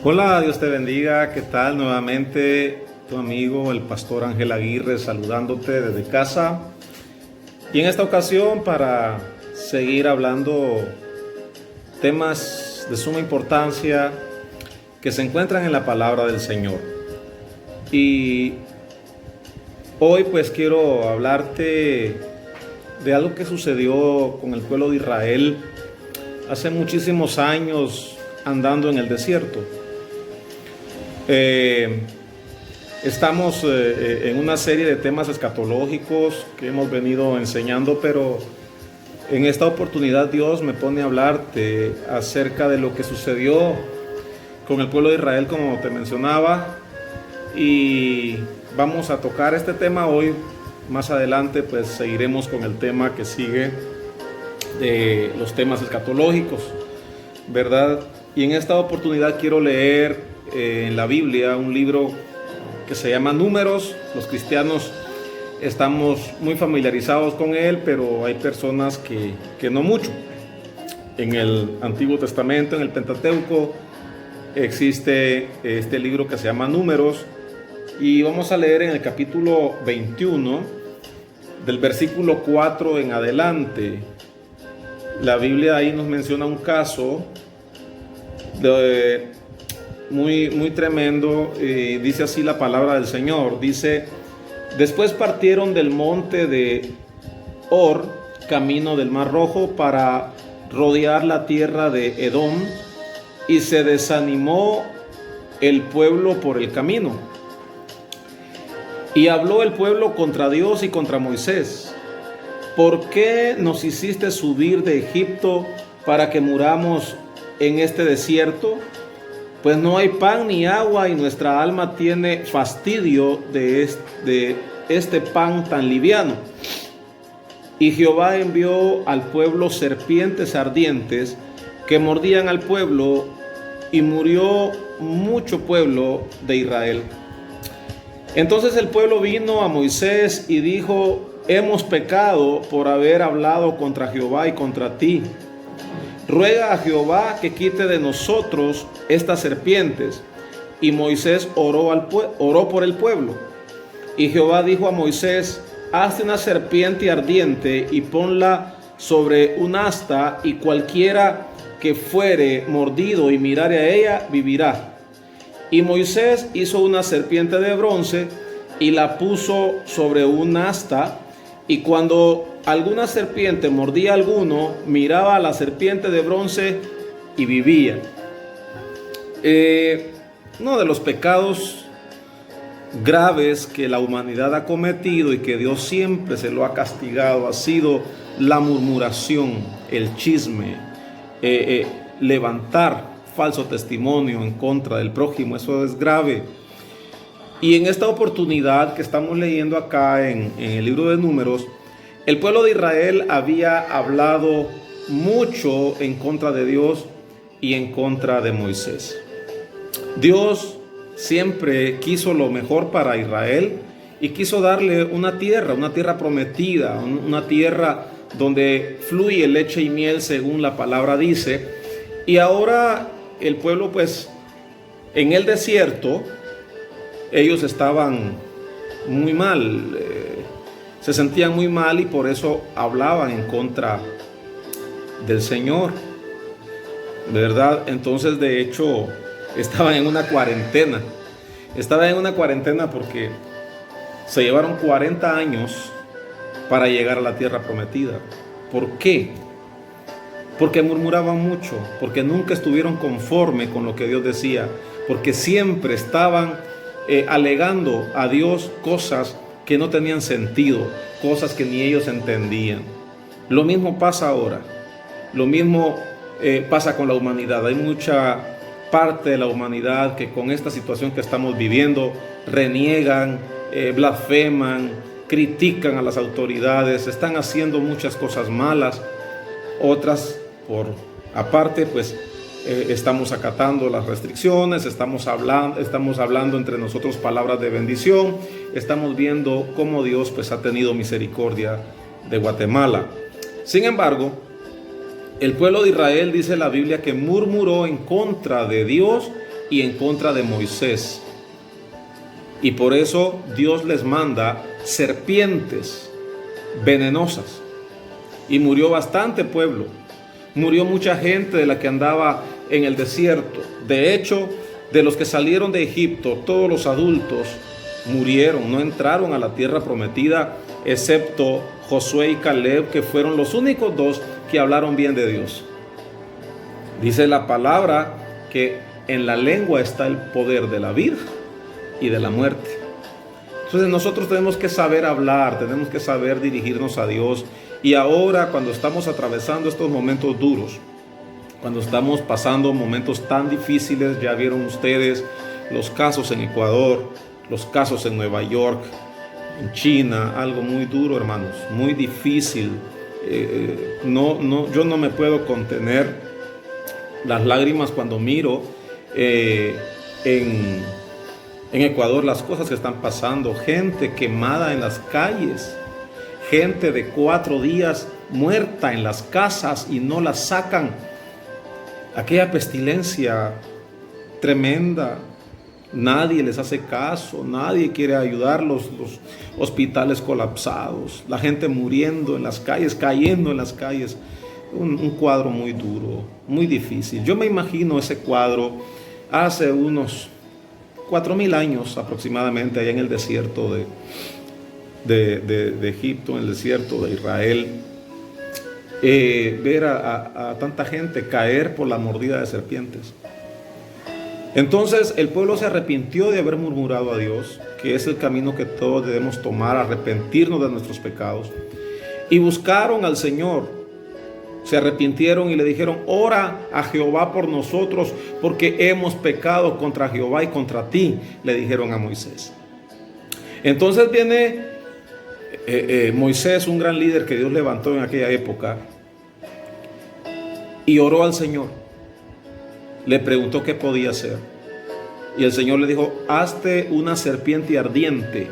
Hola, Dios te bendiga. ¿Qué tal? Nuevamente tu amigo, el pastor Ángel Aguirre, saludándote desde casa. Y en esta ocasión para seguir hablando temas de suma importancia que se encuentran en la palabra del Señor. Y hoy pues quiero hablarte de algo que sucedió con el pueblo de Israel hace muchísimos años andando en el desierto. Estamos en una serie de temas escatológicos que hemos venido enseñando, pero en esta oportunidad Dios me pone a hablarte acerca de lo que sucedió con el pueblo de Israel, como te mencionaba, y vamos a tocar este tema hoy. Más adelante pues seguiremos con el tema que sigue de los temas escatológicos, ¿verdad? Y en esta oportunidad quiero leer en la Biblia un libro que se llama Números. Los cristianos estamos muy familiarizados con él, pero hay personas que no mucho. En el Antiguo Testamento, en el Pentateuco, existe este libro que se llama Números, y vamos a leer en el capítulo 21, del versículo 4 en adelante. La Biblia ahí nos menciona un caso muy tremendo. Dice así la palabra del Señor. Dice: después partieron del monte de Hor, camino del Mar Rojo, para rodear la tierra de Edom, y se desanimó el pueblo por el camino. Y habló el pueblo contra Dios y contra Moisés: ¿por qué nos hiciste subir de Egipto para que muramos en este desierto? Pues no hay pan ni agua, y nuestra alma tiene fastidio de este pan tan liviano. Y Jehová envió al pueblo serpientes ardientes que mordían al pueblo, y murió mucho pueblo de Israel. Entonces el pueblo vino a Moisés y dijo: hemos pecado por haber hablado contra Jehová y contra ti. Ruega a Jehová que quite de nosotros estas serpientes. Y Moisés oró por el pueblo. Y Jehová dijo a Moisés: hazte una serpiente ardiente y ponla sobre un asta, y cualquiera que fuere mordido y mirare a ella vivirá. Y Moisés hizo una serpiente de bronce y la puso sobre un asta, y cuando alguna serpiente mordía a alguno, miraba a la serpiente de bronce y vivía. Uno de los pecados graves que la humanidad ha cometido y que Dios siempre se lo ha castigado ha sido la murmuración, el chisme, levantar falso testimonio en contra del prójimo. Eso es grave. Y en esta oportunidad que estamos leyendo acá en el libro de Números, el pueblo de Israel había hablado mucho en contra de Dios y en contra de Moisés. Dios siempre quiso lo mejor para Israel y quiso darle una tierra prometida, una tierra donde fluye leche y miel, según la palabra dice. Y ahora el pueblo, pues, en el desierto, ellos estaban muy mal, se sentían muy mal, y por eso hablaban en contra del Señor, ¿verdad? Entonces, de hecho, estaban en una cuarentena. Porque se llevaron 40 años para llegar a la tierra prometida. ¿Por qué? Porque murmuraban mucho, porque nunca estuvieron conforme con lo que Dios decía, porque siempre estaban alegando a Dios cosas que no tenían sentido, cosas que ni ellos entendían. Lo mismo pasa ahora, lo mismo pasa con la humanidad. Hay mucha parte de la humanidad que con esta situación que estamos viviendo reniegan, blasfeman, critican a las autoridades, están haciendo muchas cosas malas. Otras, por aparte, pues estamos acatando las restricciones, estamos hablando entre nosotros palabras de bendición, estamos viendo cómo Dios pues ha tenido misericordia de Guatemala. Sin embargo, el pueblo de Israel, dice la Biblia, que murmuró en contra de Dios y en contra de Moisés. Y por eso Dios les manda serpientes venenosas. Y murió bastante pueblo. Murió mucha gente de la que andaba en el desierto. De hecho, de los que salieron de Egipto, todos los adultos murieron, no entraron a la tierra prometida, excepto Josué y Caleb, que fueron los únicos dos que hablaron bien de Dios. Dice la palabra que en la lengua está el poder de la vida y de la muerte. Entonces nosotros tenemos que saber hablar, tenemos que saber dirigirnos a Dios. Y ahora, cuando estamos atravesando estos momentos duros, cuando estamos pasando momentos tan difíciles, ya vieron ustedes los casos en Ecuador, los casos en Nueva York, en China, algo muy duro, hermanos, muy difícil. Yo no me puedo contener las lágrimas cuando miro en Ecuador las cosas que están pasando, gente quemada en las calles, gente de 4 días muerta en las casas y no la sacan. Aquella pestilencia tremenda, nadie les hace caso, nadie quiere ayudar, los hospitales colapsados, la gente muriendo en las calles, cayendo en las calles. Un cuadro muy duro, muy difícil. Yo me imagino ese cuadro hace unos 4,000 años aproximadamente, allá en el desierto de Egipto, en el desierto de Israel, ver a tanta gente caer por la mordida de serpientes. Entonces el pueblo se arrepintió de haber murmurado a Dios, que es el camino que todos debemos tomar, arrepentirnos de nuestros pecados, y buscaron al Señor. Se arrepintieron y le dijeron: ora a Jehová por nosotros, porque hemos pecado contra Jehová y contra ti, le dijeron a Moisés. Entonces viene Moisés, un gran líder que Dios levantó en aquella época, y oró al Señor. Le preguntó qué podía hacer, y el Señor le dijo: hazte una serpiente ardiente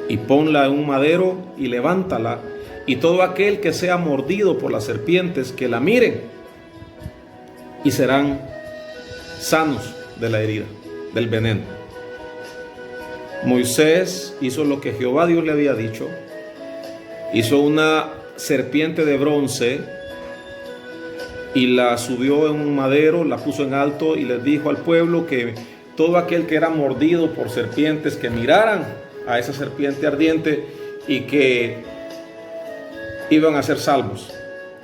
y ponla en un madero y levántala, y todo aquel que sea mordido por las serpientes, que la miren, y serán sanos de la herida, del veneno. Moisés hizo lo que Jehová Dios le había dicho. Hizo una serpiente de bronce y la subió en un madero, la puso en alto, y les dijo al pueblo que todo aquel que era mordido por serpientes, que miraran a esa serpiente ardiente y que iban a ser salvos.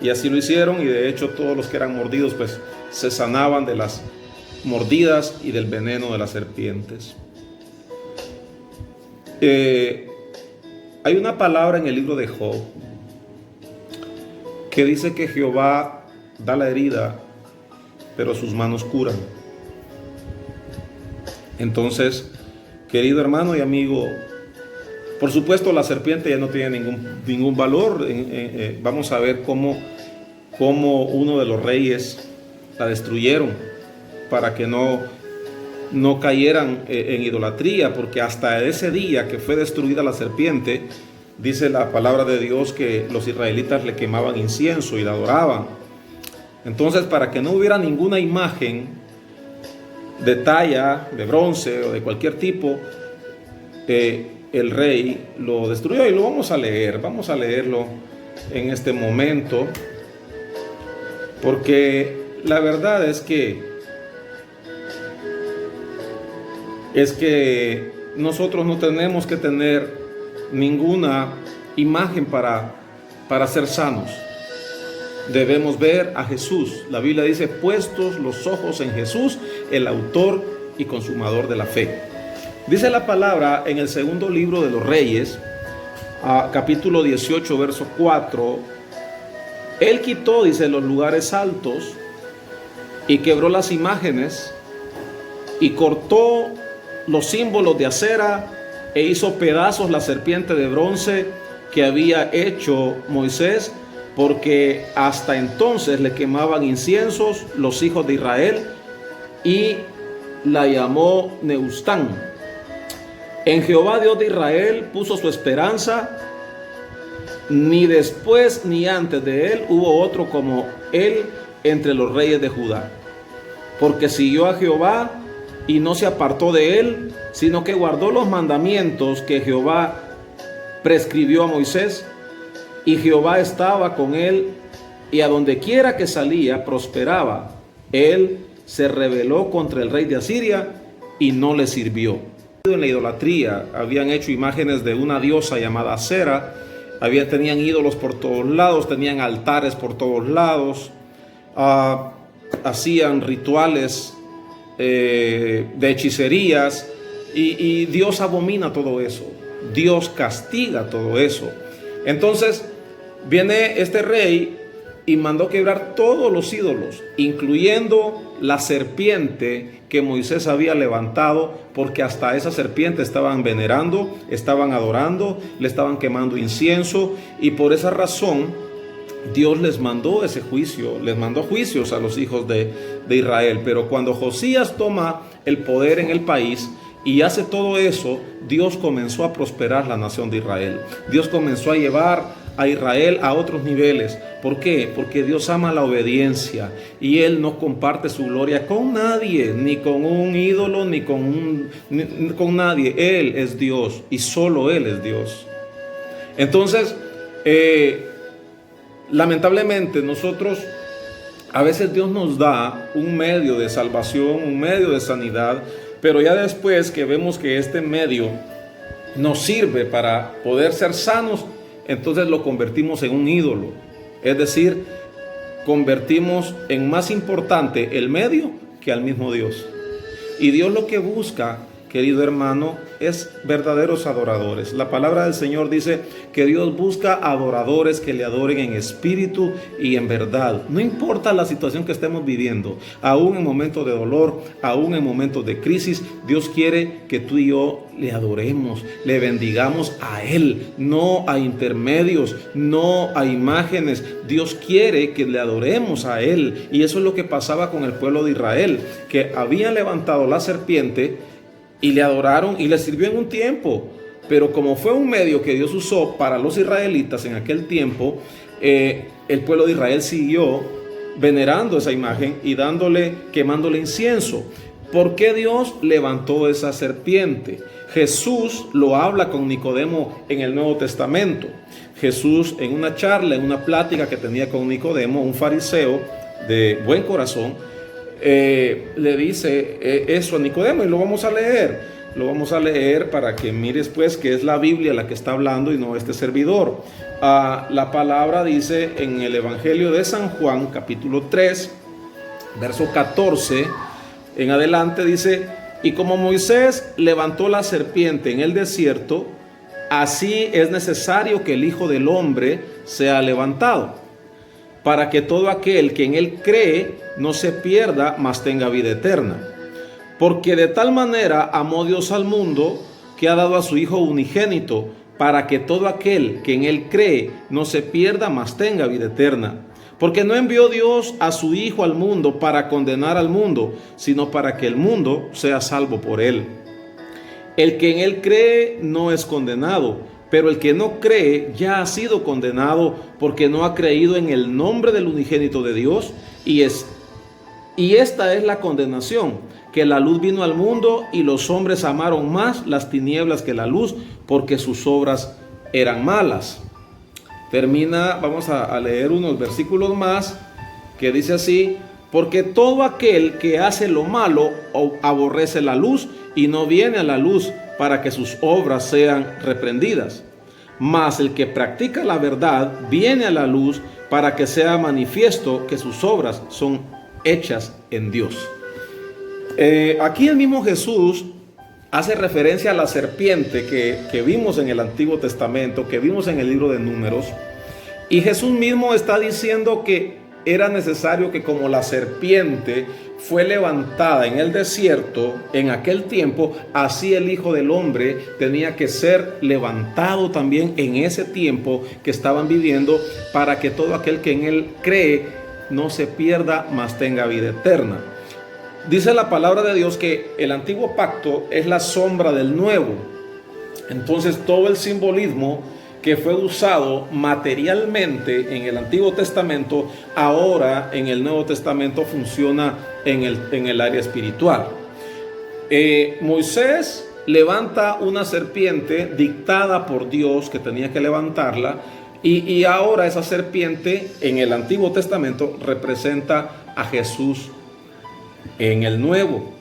Y así lo hicieron, y de hecho todos los que eran mordidos pues se sanaban de las mordidas y del veneno de las serpientes. Hay una palabra en el libro de Job que dice que Jehová da la herida, pero sus manos curan. Entonces, querido hermano y amigo, por supuesto la serpiente ya no tiene ningún valor. Vamos a ver cómo uno de los reyes la destruyeron para que no cayeran en idolatría, porque hasta ese día que fue destruida la serpiente, dice la palabra de Dios que los israelitas le quemaban incienso y la adoraban. Entonces, para que no hubiera ninguna imagen de talla, de bronce o de cualquier tipo, el rey lo destruyó, y lo vamos a leerlo en este momento, porque la verdad es que nosotros no tenemos que tener ninguna imagen para ser sanos. Debemos ver a Jesús. La Biblia dice: puestos los ojos en Jesús, el autor y consumador de la fe. Dice la palabra en el segundo libro de los Reyes, capítulo 18, verso 4: Él quitó, dice, los lugares altos y quebró las imágenes y cortó los símbolos de acera e hizo pedazos la serpiente de bronce que había hecho Moisés, porque hasta entonces le quemaban inciensos los hijos de Israel, y la llamó Neustán. En Jehová Dios de Israel puso su esperanza, ni después ni antes de él hubo otro como él entre los reyes de Judá. porque siguió a Jehová y no se apartó de él, sino que guardó los mandamientos que Jehová prescribió a Moisés, y Jehová estaba con él, y a donde quiera que salía prosperaba. Él se rebeló contra el rey de Asiria y no le sirvió. En la idolatría habían hecho imágenes de una diosa llamada Acera, tenían ídolos por todos lados, tenían altares por todos lados, hacían rituales de hechicerías, y Dios abomina todo eso, Dios castiga todo eso. Entonces viene este rey y mandó quebrar todos los ídolos, incluyendo la serpiente que Moisés había levantado, porque hasta esa serpiente estaban venerando, estaban adorando, le estaban quemando incienso, y por esa razón Dios les mandó ese juicio, les mandó juicios a los hijos de Israel. Pero cuando Josías toma el poder en el país y hace todo eso, Dios comenzó a prosperar la nación de Israel. Dios comenzó a llevar a Israel a otros niveles. ¿Por qué? Porque Dios ama la obediencia, y Él no comparte su gloria con nadie, ni con un ídolo, ni con nadie. Él es Dios y solo Él es Dios. Entonces, lamentablemente nosotros, a veces Dios nos da un medio de salvación, un medio de sanidad, pero ya después que vemos que este medio nos sirve para poder ser sanos, entonces lo convertimos en un ídolo. Es decir, convertimos en más importante el medio que al mismo Dios. Y Dios lo que busca, querido hermano, es verdaderos adoradores. La palabra del Señor dice que Dios busca adoradores que le adoren en espíritu y en verdad. No importa la situación que estemos viviendo, aún en momentos de dolor, aún en momentos de crisis, Dios quiere que tú y yo le adoremos, le bendigamos a Él, no a intermedios, no a imágenes. Dios quiere que le adoremos a Él. Y eso es lo que pasaba con el pueblo de Israel, que habían levantado la serpiente y le adoraron y le sirvió en un tiempo, pero como fue un medio que Dios usó para los israelitas en aquel tiempo, el pueblo de Israel siguió venerando esa imagen y quemándole incienso. ¿Por qué Dios levantó esa serpiente? Jesús lo habla con Nicodemo en el Nuevo Testamento. Jesús, en una charla, en una plática que tenía con Nicodemo, un fariseo de buen corazón, le dice eso a Nicodemo, y lo vamos a leer para que mires pues que es la Biblia la que está hablando y no este servidor. La palabra dice en el Evangelio de San Juan, capítulo 3, verso 14 en adelante, dice: y como Moisés levantó la serpiente en el desierto, así es necesario que el Hijo del Hombre sea levantado, para que todo aquel que en él cree no se pierda, mas tenga vida eterna. Porque de tal manera amó Dios al mundo, que ha dado a su Hijo unigénito, para que todo aquel que en él cree no se pierda, mas tenga vida eterna. Porque no envió Dios a su Hijo al mundo para condenar al mundo, sino para que el mundo sea salvo por él. El que en él cree no es condenado, pero el que no cree ya ha sido condenado, porque no ha creído en el nombre del unigénito de Dios. Y esta es la condenación, que la luz vino al mundo, y los hombres amaron más las tinieblas que la luz, porque sus obras eran malas. Vamos a leer unos versículos más, que dice así: porque todo aquel que hace lo malo aborrece la luz, y no viene a la luz para que sus obras sean reprendidas. Mas el que practica la verdad viene a la luz, para que sea manifiesto que sus obras son hechas en Dios. Aquí el mismo Jesús hace referencia a la serpiente que vimos en el Antiguo Testamento, que vimos en el libro de Números, y Jesús mismo está diciendo que era necesario que, como la serpiente fue levantada en el desierto en aquel tiempo, así el Hijo del Hombre tenía que ser levantado también en ese tiempo que estaban viviendo, para que todo aquel que en él cree no se pierda, mas tenga vida eterna. Dice la palabra de Dios que el antiguo pacto es la sombra del nuevo. Entonces todo el simbolismo que fue usado materialmente en el Antiguo Testamento, ahora en el Nuevo Testamento funciona en el área espiritual. Moisés levanta una serpiente dictada por Dios, que tenía que levantarla, y ahora esa serpiente en el Antiguo Testamento representa a Jesús en el Nuevo.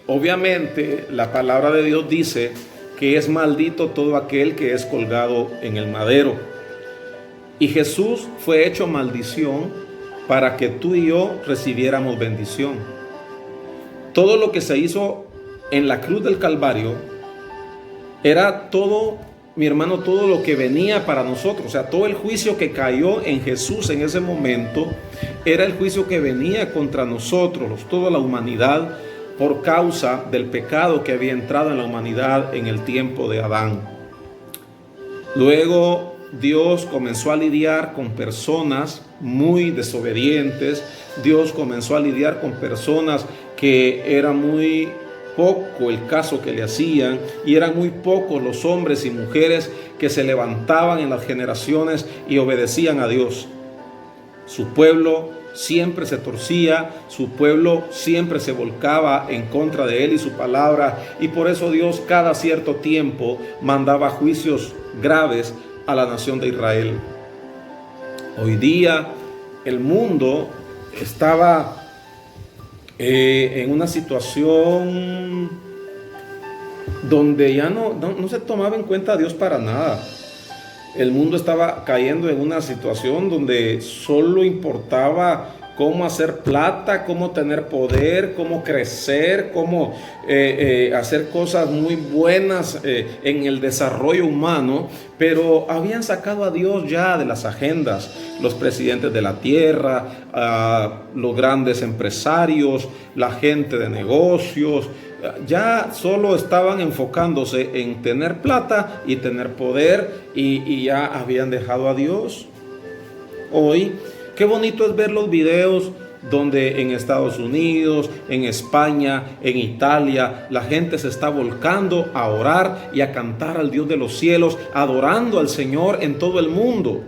Obviamente la palabra de Dios dice que es maldito todo aquel que es colgado en el madero. Y Jesús fue hecho maldición para que tú y yo recibiéramos bendición. Todo lo que se hizo en la cruz del Calvario era todo, mi hermano, todo lo que venía para nosotros. O sea, todo el juicio que cayó en Jesús en ese momento era el juicio que venía contra nosotros, toda la humanidad, por causa del pecado que había entrado en la humanidad en el tiempo de Adán. Luego Dios comenzó a lidiar con personas muy desobedientes. Dios comenzó a lidiar con personas que era muy poco el caso que le hacían, y eran muy pocos los hombres y mujeres que se levantaban en las generaciones y obedecían a Dios. Su pueblo siempre se torcía, su pueblo siempre se volcaba en contra de él y su palabra, y por eso Dios cada cierto tiempo mandaba juicios graves a la nación de Israel. Hoy día el mundo estaba en una situación donde ya no se tomaba en cuenta a Dios para nada. El mundo estaba cayendo en una situación donde solo importaba cómo hacer plata, cómo tener poder, cómo crecer, cómo hacer cosas muy buenas en el desarrollo humano, pero habían sacado a Dios ya de las agendas. Los presidentes de la tierra, los grandes empresarios, la gente de negocios, ya solo estaban enfocándose en tener plata y tener poder, y ya habían dejado a Dios. Hoy, qué bonito es ver los videos donde en Estados Unidos, en España, en Italia, la gente se está volcando a orar y a cantar al Dios de los cielos, adorando al Señor en todo el mundo.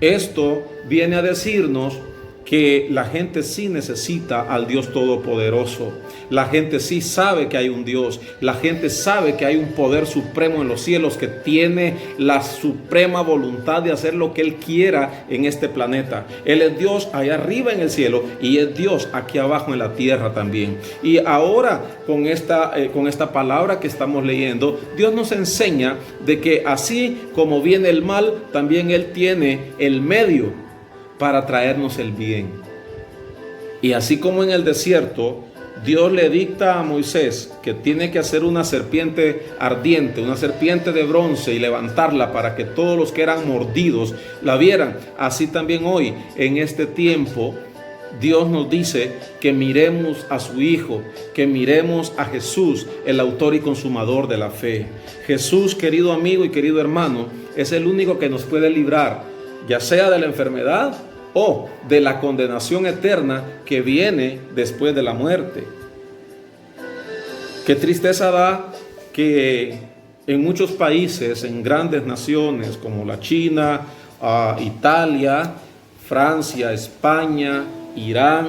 Esto viene a decirnos que la gente sí necesita al Dios Todopoderoso. La gente sí sabe que hay un Dios. La gente sabe que hay un poder supremo en los cielos que tiene la suprema voluntad de hacer lo que Él quiera en este planeta. Él es Dios allá arriba en el cielo y es Dios aquí abajo en la tierra también. Y ahora con esta palabra que estamos leyendo, Dios nos enseña de que así como viene el mal, también Él tiene el medio para traernos el bien. Y así como en el desierto, Dios le dicta a Moisés que tiene que hacer una serpiente ardiente, una serpiente de bronce, y levantarla para que todos los que eran mordidos la vieran. Así también hoy, en este tiempo, Dios nos dice que miremos a su Hijo, que miremos a Jesús, el autor y consumador de la fe. Jesús, querido amigo y querido hermano, es el único que nos puede librar, ya sea de la enfermedad o de la condenación eterna que viene después de la muerte. Qué tristeza da que en muchos países, en grandes naciones como la China, Italia, Francia, España, Irán,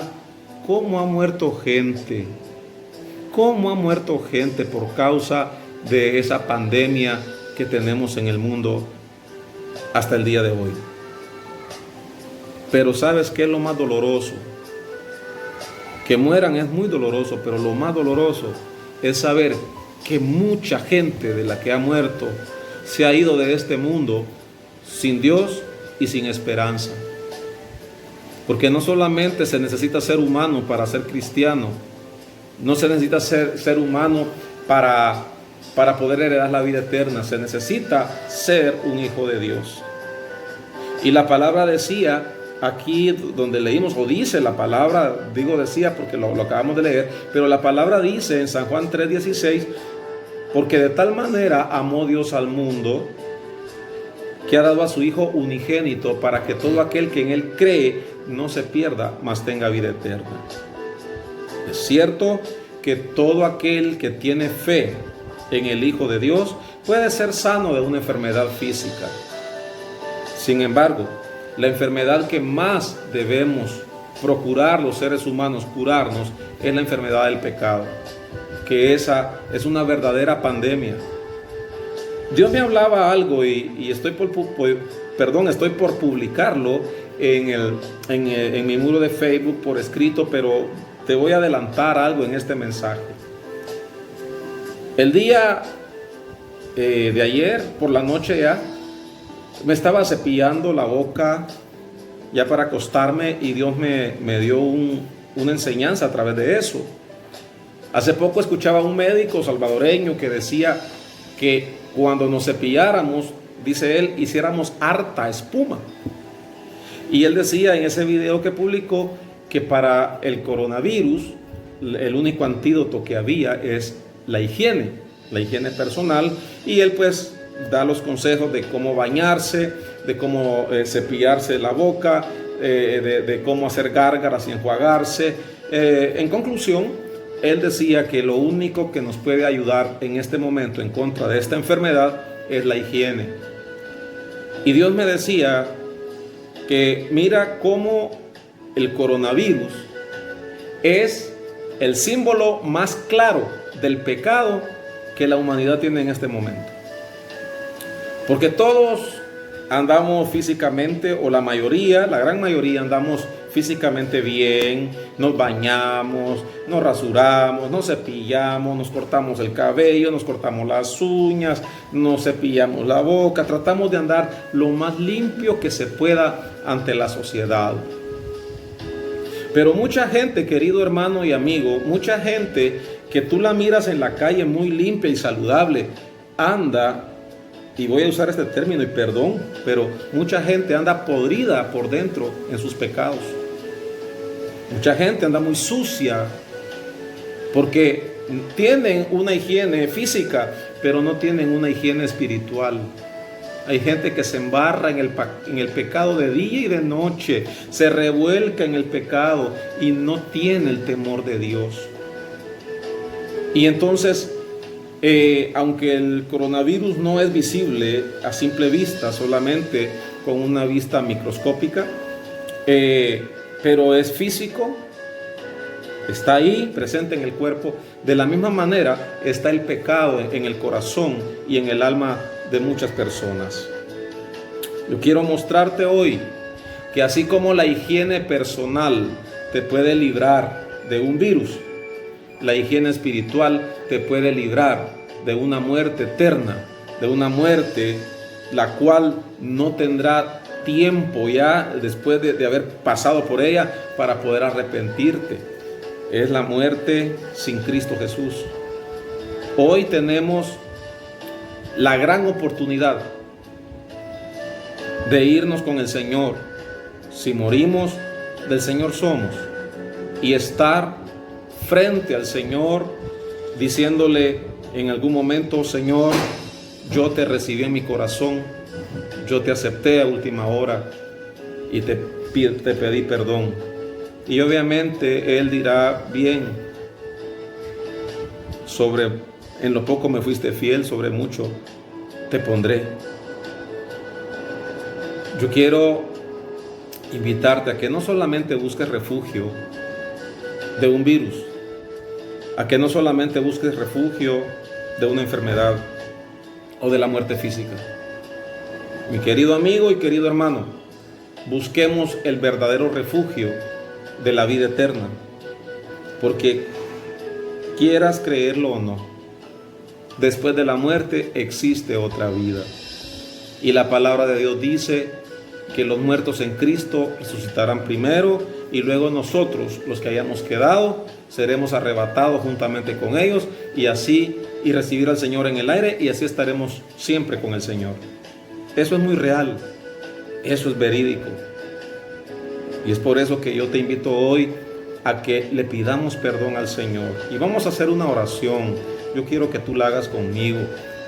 cómo ha muerto gente, por causa de esa pandemia que tenemos en el mundo hasta el día de hoy. Pero ¿sabes qué es lo más doloroso? Que mueran es muy doloroso, pero lo más doloroso es saber que mucha gente de la que ha muerto se ha ido de este mundo sin Dios y sin esperanza. Porque no solamente se necesita ser humano para ser cristiano, no se necesita ser humano para poder heredar la vida eterna, se necesita ser un hijo de Dios. Y la palabra decía, aquí donde leímos, o dice la palabra, digo decía porque lo acabamos de leer, pero la palabra dice en San Juan 3:16, porque de tal manera amó Dios al mundo, que ha dado a su Hijo unigénito, para que todo aquel que en Él cree no se pierda, mas tenga vida eterna. Es cierto que todo aquel que tiene fe en el Hijo de Dios puede ser sano de una enfermedad física. Sin embargo, la enfermedad que más debemos procurar los seres humanos curarnos es la enfermedad del pecado, que esa es una verdadera pandemia. Dios me hablaba algo y estoy por publicarlo en mi muro de Facebook por escrito, pero te voy a adelantar algo en este mensaje. El día de ayer, por la noche ya, me estaba cepillando la boca ya para acostarme y Dios me dio una enseñanza a través de eso. Hace poco escuchaba a un médico salvadoreño que decía que cuando nos cepilláramos, dice él, hiciéramos harta espuma. Y él decía en ese video que publicó que para el coronavirus el único antídoto que había es la higiene personal, y él pues da los consejos de cómo bañarse, de cómo cepillarse la boca, de cómo hacer gárgaras y enjuagarse. En conclusión, él decía que lo único que nos puede ayudar en este momento en contra de esta enfermedad es la higiene. Y Dios me decía que mira cómo el coronavirus es el símbolo más claro del pecado que la humanidad tiene en este momento. Porque todos andamos físicamente, o la gran mayoría andamos físicamente bien, nos bañamos, nos rasuramos, nos cepillamos, nos cortamos el cabello, nos cortamos las uñas, nos cepillamos la boca, tratamos de andar lo más limpio que se pueda ante la sociedad. Pero mucha gente, querido hermano y amigo, mucha gente que tú la miras en la calle muy limpia y saludable, anda, y voy a usar este término y perdón, pero mucha gente anda podrida por dentro en sus pecados. Mucha gente anda muy sucia porque tienen una higiene física, pero no tienen una higiene espiritual. Hay gente que se embarra en el pecado de día y de noche, se revuelca en el pecado y no tiene el temor de Dios. Y entonces, aunque el coronavirus no es visible a simple vista, solamente con una vista microscópica, pero es físico, está ahí presente en el cuerpo. De la misma manera está el pecado en el corazón y en el alma de muchas personas. Yo quiero mostrarte hoy que así como la higiene personal te puede librar de un virus, la higiene espiritual te puede librar de una muerte eterna, de una muerte la cual no tendrá tiempo ya después de haber pasado por ella para poder arrepentirte. Es la muerte sin Cristo Jesús. Hoy tenemos la gran oportunidad de irnos con el Señor. Si morimos, del Señor somos, y estar frente al Señor diciéndole en algún momento: Señor, yo te recibí en mi corazón, yo te acepté a última hora y te pedí perdón. Y obviamente Él dirá: bien, en lo poco me fuiste fiel, sobre mucho te pondré. Yo quiero invitarte a que no solamente busques refugio de un virus, a que no solamente busques refugio de una enfermedad o de la muerte física. Mi querido amigo y querido hermano, busquemos el verdadero refugio de la vida eterna, porque quieras creerlo o no, después de la muerte existe otra vida. Y la palabra de Dios dice que los muertos en Cristo resucitarán primero, y luego nosotros, los que hayamos quedado, seremos arrebatados juntamente con ellos, y recibir al Señor en el aire, y así estaremos siempre con el Señor. Eso es muy real, eso es verídico. Y es por eso que yo te invito hoy a que le pidamos perdón al Señor. Y vamos a hacer una oración. Yo quiero que tú la hagas conmigo,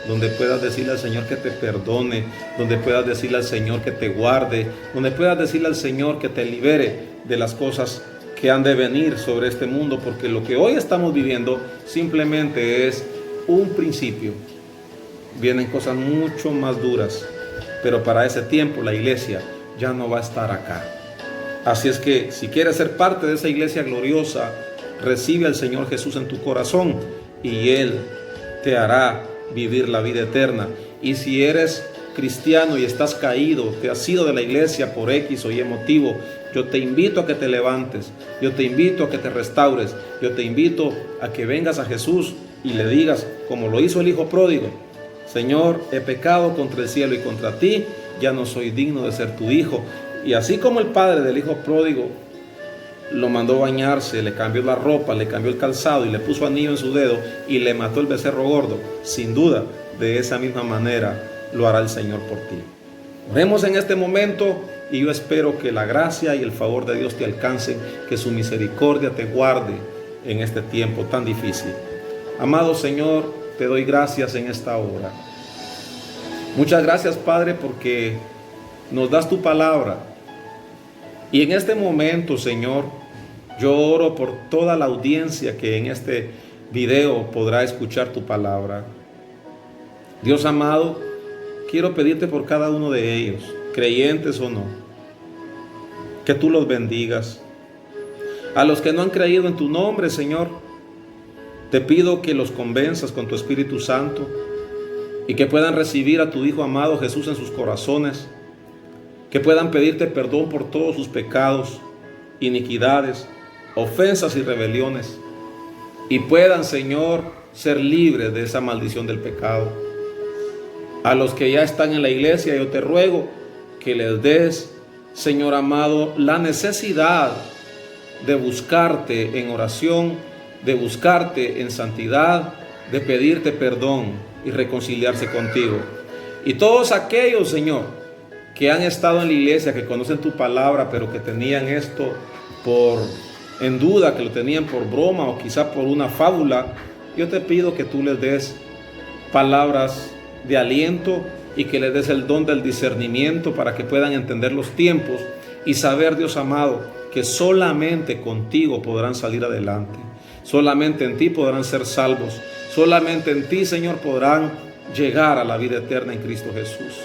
donde puedas decirle al Señor que te perdone, donde puedas decirle al Señor que te guarde, donde puedas decirle al Señor que te libere de las cosas que han de venir sobre este mundo, porque lo que hoy estamos viviendo simplemente es un principio vienen cosas mucho más duras, pero para ese tiempo la iglesia ya no va a estar acá. Así es que si quieres ser parte de esa iglesia gloriosa, recibe al Señor Jesús en tu corazón y Él te hará vivir la vida eterna. Y si eres cristiano y estás caído, te has ido de la iglesia por X o Y motivo, yo te invito a que te levantes, yo te invito a que te restaures, yo te invito a que vengas a Jesús y le digas, como lo hizo el hijo pródigo: Señor, he pecado contra el cielo y contra ti, ya no soy digno de ser tu hijo. Y así como el padre del hijo pródigo lo mandó bañarse, le cambió la ropa, le cambió el calzado y le puso anillo en su dedo y le mató el becerro gordo, sin duda, de esa misma manera lo hará el Señor por ti. Oremos en este momento y yo espero que la gracia y el favor de Dios te alcancen, que su misericordia te guarde en este tiempo tan difícil. Amado Señor, te doy gracias en esta hora. Muchas gracias, Padre, porque nos das tu palabra. Y en este momento, Señor, yo oro por toda la audiencia que en este video podrá escuchar tu palabra. Dios amado, quiero pedirte por cada uno de ellos, creyentes o no, que tú los bendigas. A los que no han creído en tu nombre, Señor, te pido que los convenzas con tu Espíritu Santo y que puedan recibir a tu Hijo amado Jesús en sus corazones, que puedan pedirte perdón por todos sus pecados, iniquidades, ofensas y rebeliones, y puedan, Señor, ser libres de esa maldición del pecado. A los que ya están en la iglesia, yo te ruego que les des, Señor amado, la necesidad de buscarte en oración, de buscarte en santidad, de pedirte perdón y reconciliarse contigo. Y todos aquellos, Señor, que han estado en la iglesia, que conocen tu palabra, pero que tenían esto en duda, que lo tenían por broma o quizá por una fábula, yo te pido que tú les des palabras de aliento y que les des el don del discernimiento para que puedan entender los tiempos y saber, Dios amado, que solamente contigo podrán salir adelante, solamente en ti podrán ser salvos, solamente en ti, Señor, podrán llegar a la vida eterna en Cristo Jesús.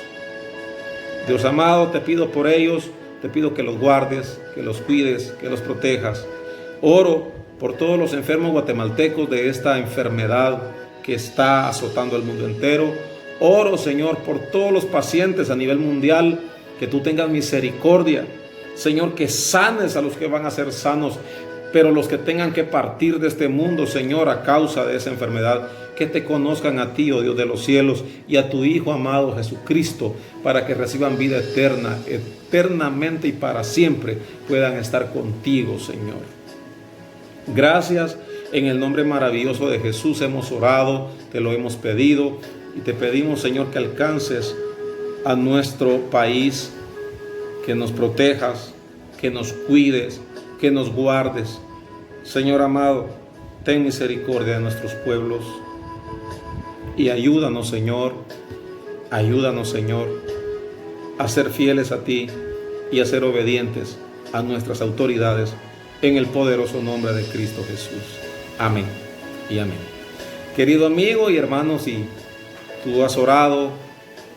Dios amado, te pido por ellos, te pido que los guardes, que los cuides, que los protejas. Oro por todos los enfermos guatemaltecos de esta enfermedad que está azotando el mundo entero. Oro, Señor, por todos los pacientes a nivel mundial, que tú tengas misericordia. Señor, que sanes a los que van a ser sanos, pero los que tengan que partir de este mundo, Señor, a causa de esa enfermedad, que te conozcan a ti, oh Dios de los cielos, y a tu Hijo amado Jesucristo, para que reciban vida eterna, eternamente y para siempre puedan estar contigo, Señor. Gracias, en el nombre maravilloso de Jesús hemos orado, te lo hemos pedido, y te pedimos, Señor, que alcances a nuestro país, que nos protejas, que nos cuides, que nos guardes. Señor amado, ten misericordia de nuestros pueblos y ayúdanos, Señor, a ser fieles a ti y a ser obedientes a nuestras autoridades en el poderoso nombre de Cristo Jesús. Amén y amén. Querido amigo y hermano, si tú has orado,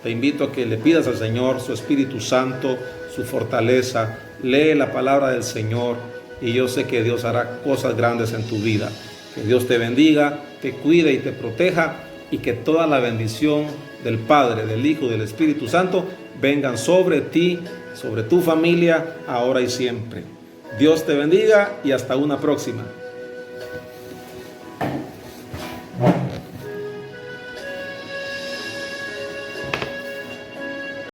te invito a que le pidas al Señor su Espíritu Santo, su fortaleza. Lee la palabra del Señor y yo sé que Dios hará cosas grandes en tu vida. Que Dios te bendiga, te cuide y te proteja, y que toda la bendición del Padre, del Hijo y del Espíritu Santo vengan sobre ti, sobre tu familia, ahora y siempre. Dios te bendiga y hasta una próxima.